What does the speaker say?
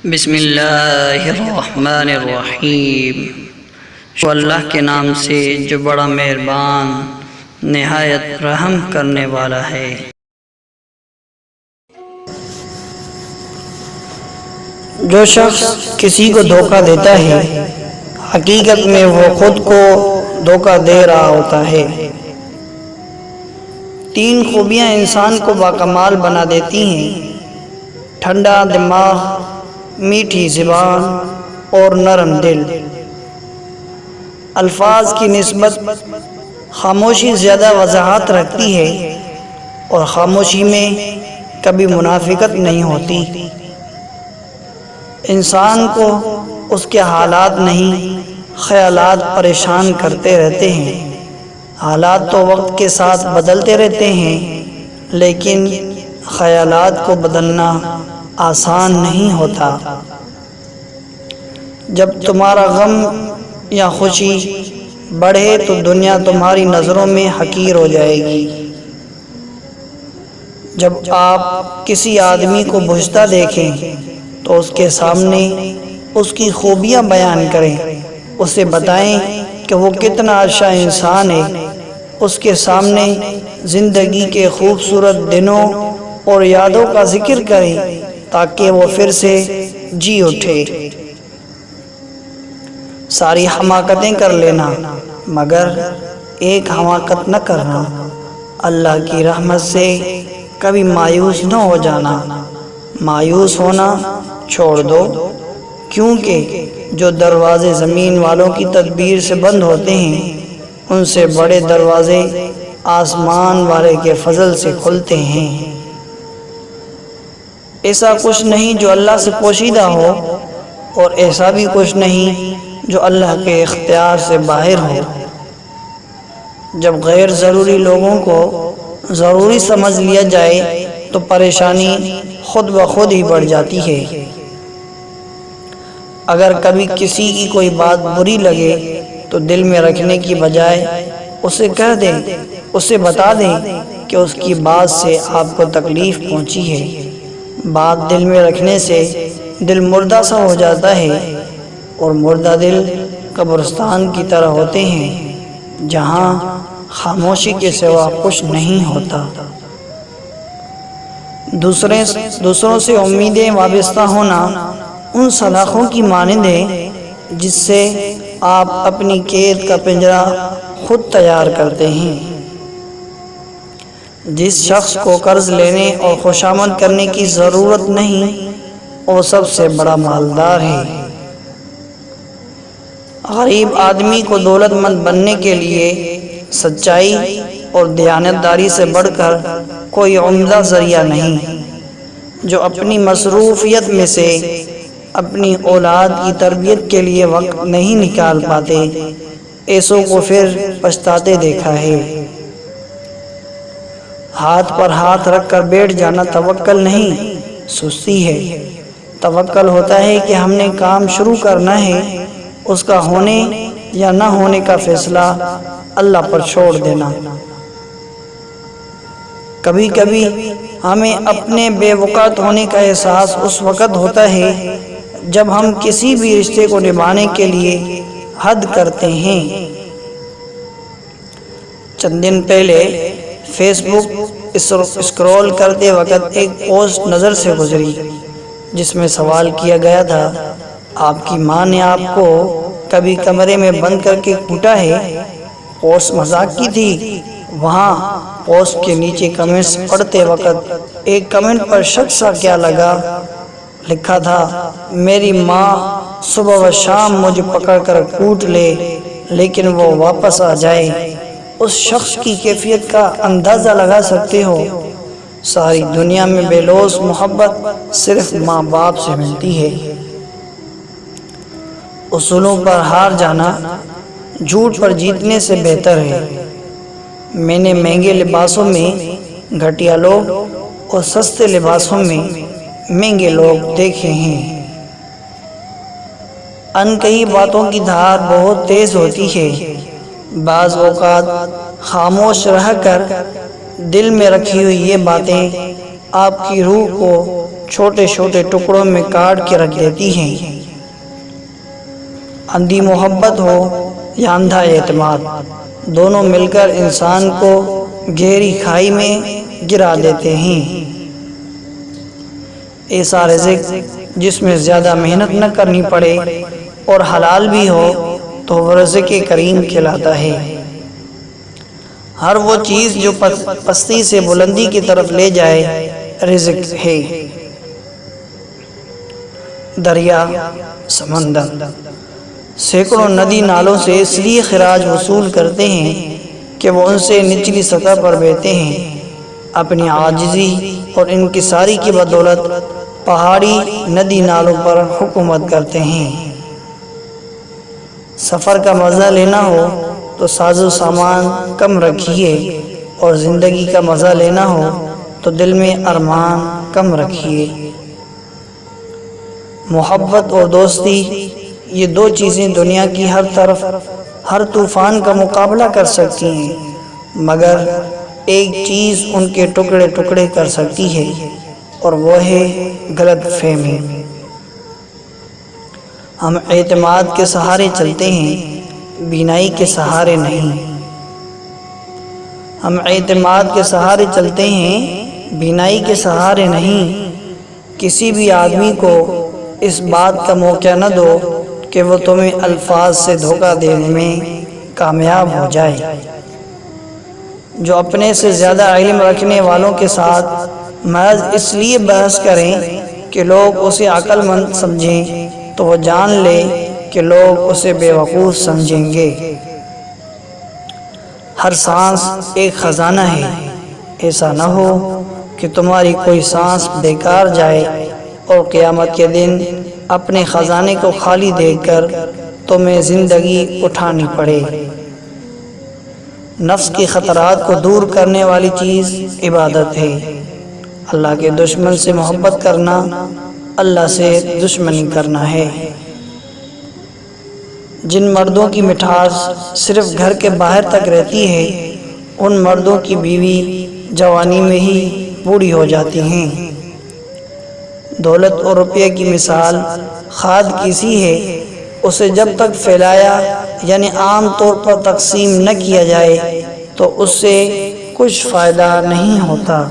بسم اللہ الرحمن الرحیم، اللہ کے نام سے جو بڑا مہربان نہایت رحم کرنے والا ہے۔ جو شخص کسی کو دھوکہ دیتا ہے حقیقت میں وہ خود کو دھوکہ دے رہا ہوتا ہے۔ 3 خوبیاں انسان کو باکمال بنا دیتی ہیں: ٹھنڈا دماغ، میٹھی زبان اور نرم دل۔ الفاظ کی نسبت خاموشی زیادہ وضاحت رکھتی ہے اور خاموشی میں کبھی منافقت نہیں ہوتی۔ انسان کو اس کے حالات نہیں، خیالات پریشان کرتے رہتے ہیں۔ حالات تو وقت کے ساتھ بدلتے رہتے ہیں، لیکن خیالات کو بدلنا آسان نہیں ہوتا۔ جب تمہارا غم یا خوشی بڑھے تو دنیا تمہاری نظروں میں حقیر ہو جائے گی۔ جب آپ کسی آدمی کو بجھتا دیکھیں تو اس کے سامنے اس کی خوبیاں بیان کریں، اسے بتائیں کہ وہ کتنا اچھا انسان ہے۔ اس کے سامنے زندگی کے خوبصورت دنوں اور یادوں کا ذکر کریں تاکہ وہ پھر سے جی اٹھے۔ ساری حماقتیں کر لینا مگر ایک حماقت نہ کرنا۔ اللہ کی رحمت سے کبھی مایوس نہ ہو جانا۔ مایوس ہونا چھوڑ دو، کیونکہ جو دروازے زمین والوں کی تدبیر سے بند ہوتے ہیں ان سے بڑے دروازے آسمان والے کے فضل سے کھلتے ہیں۔ ایسا کچھ نہیں جو اللہ سے پوشیدہ ہو، اور ایسا بھی کچھ نہیں جو اللہ کے اختیار سے باہر ہو۔ جب غیر ضروری لوگوں کو ضروری سمجھ لیا جائے تو پریشانی خود بخود ہی بڑھ جاتی ہے۔ اگر کبھی کسی کی کوئی بات بری لگے تو دل میں رکھنے کی بجائے اسے کہہ دیں، اسے بتا دیں کہ اس کی بات سے آپ کو تکلیف پہنچی ہے۔ بات دل میں رکھنے سے دل مردہ سا ہو جاتا ہے، اور مردہ دل قبرستان کی طرح ہوتے ہیں جہاں خاموشی کے سوا کچھ نہیں ہوتا۔ دوسروں سے امیدیں وابستہ ہونا ان سلاخوں کی مانند ہے جس سے آپ اپنی قید کا پنجرہ خود تیار کرتے ہیں۔ جس شخص کو قرض لینے اور خوشامد کرنے کی ضرورت نہیں وہ سب سے بڑا مالدار ہے۔ غریب آدمی کو دولت مند بننے کے لیے سچائی اور دیانتداری سے بڑھ کر کوئی عمدہ ذریعہ نہیں۔ جو اپنی مصروفیت میں سے اپنی اولاد کی تربیت کے لیے وقت نہیں نکال پاتے، ایسوں کو پھر پچھتاتے دیکھا ہے۔ ہاتھ پر ہاتھ رکھ کر بیٹھ جانا توکل نہیں، سستی ہے۔ توکل ہوتا ہے کہ ہم نے کام شروع کرنا ہے، اس کا ہونے یا نہ ہونے کا فیصلہ اللہ پر چھوڑ دینا۔ کبھی کبھی ہمیں اپنے بے وقت ہونے کا احساس اس وقت ہوتا ہے جب ہم کسی بھی رشتے کو نبھانے کے لیے حد کرتے ہیں۔ چند دن پہلے فیس بک اسکرول کرتے وقت ایک پوسٹ نظر سے گزری جس میں سوال کیا گیا تھا، آپ کی ماں نے آپ کو کبھی کمرے میں بند کر کے کوٹا ہے؟ پوسٹ مذاق کی تھی۔ وہاں پوسٹ کے نیچے کمنٹس پڑھتے وقت ایک کمنٹ پر شک سا کیا لگا، لکھا تھا، میری ماں صبح و شام مجھے پکڑ کر کوٹ لے لیکن وہ واپس آ جائے۔ اس شخص کی کیفیت کا اندازہ لگا سکتے ہو۔ ساری دنیا میں بے لوث محبت صرف ماں باپ سے ملتی ہے۔ اصولوں پر ہار جانا جھوٹ پر جیتنے سے بہتر ہے۔ میں نے مہنگے لباسوں میں گھٹیا لوگ اور سستے لباسوں میں مہنگے لوگ دیکھے ہیں۔ ان کئی باتوں کی دھار بہت تیز ہوتی ہے۔ بعض اوقات خاموش رہ کر دل میں رکھی ہوئی یہ باتیں آپ کی روح کو چھوٹے چھوٹے ٹکڑوں میں کاٹ کے رکھ دیتی ہیں۔ اندھی محبت ہو یا اندھا اعتماد، دونوں مل کر انسان کو گہری کھائی میں گرا دیتے ہیں۔ ایسا رزق جس میں زیادہ محنت نہ کرنی پڑے اور حلال بھی ہو تو وہ رزق کریم کہلاتا ہے۔ ہر وہ چیز جو پستی سے بلندی کی طرف لے جائے رزق ہے۔ دریا، سمندر، سینکڑوں ندی نالوں سے اس لیے خراج وصول کرتے ہیں کہ وہ ان سے نچلی سطح پر بہتے ہیں۔ اپنی عاجزی اور انکساری کی بدولت پہاڑی ندی نالوں پر حکومت کرتے ہیں۔ سفر کا مزہ لینا ہو تو ساز و سامان کم رکھیے، اور زندگی کا مزہ لینا ہو تو دل میں ارمان کم رکھیے۔ محبت اور دوستی، یہ دو چیزیں دنیا کی ہر طرف ہر طوفان کا مقابلہ کر سکتی ہیں، مگر ایک چیز ان کے ٹکڑے ٹکڑے کر سکتی ہے، اور وہ ہے غلط فہمی۔ ہم اعتماد کے سہارے چلتے ہیں، بینائی کے سہارے نہیں۔ ہم اعتماد کے سہارے چلتے ہیں، بینائی کے سہارے نہیں۔ کسی بھی آدمی کو اس بات کا موقع نہ دو کہ وہ تمہیں الفاظ سے دھوکہ دینے میں کامیاب ہو جائے۔ جو اپنے سے زیادہ علم رکھنے والوں کے ساتھ محض اس لیے بحث کریں کہ لوگ اسے عقل مند سمجھیں تو وہ جان لے کہ لوگ اسے بے وقوف سمجھیں گے۔ ہر سانس ایک خزانہ ہے، ایسا نہ ہو کہ تمہاری کوئی سانس بیکار جائے اور قیامت کے دن اپنے خزانے کو خالی دیکھ کر تمہیں زندگی اٹھانی پڑے۔ نفس کے خطرات کو دور کرنے والی چیز عبادت ہے۔ اللہ کے دشمن سے محبت کرنا اللہ سے دشمنی کرنا ہے۔ جن مردوں کی مٹھاس صرف گھر کے باہر تک رہتی ہے، ان مردوں کی بیوی جوانی میں ہی بوڑھی ہو جاتی ہیں۔ دولت اور روپے کی مثال کھاد کی سی ہے، اسے جب تک پھیلایا یعنی عام طور پر تقسیم نہ کیا جائے تو اس سے کچھ فائدہ نہیں ہوتا۔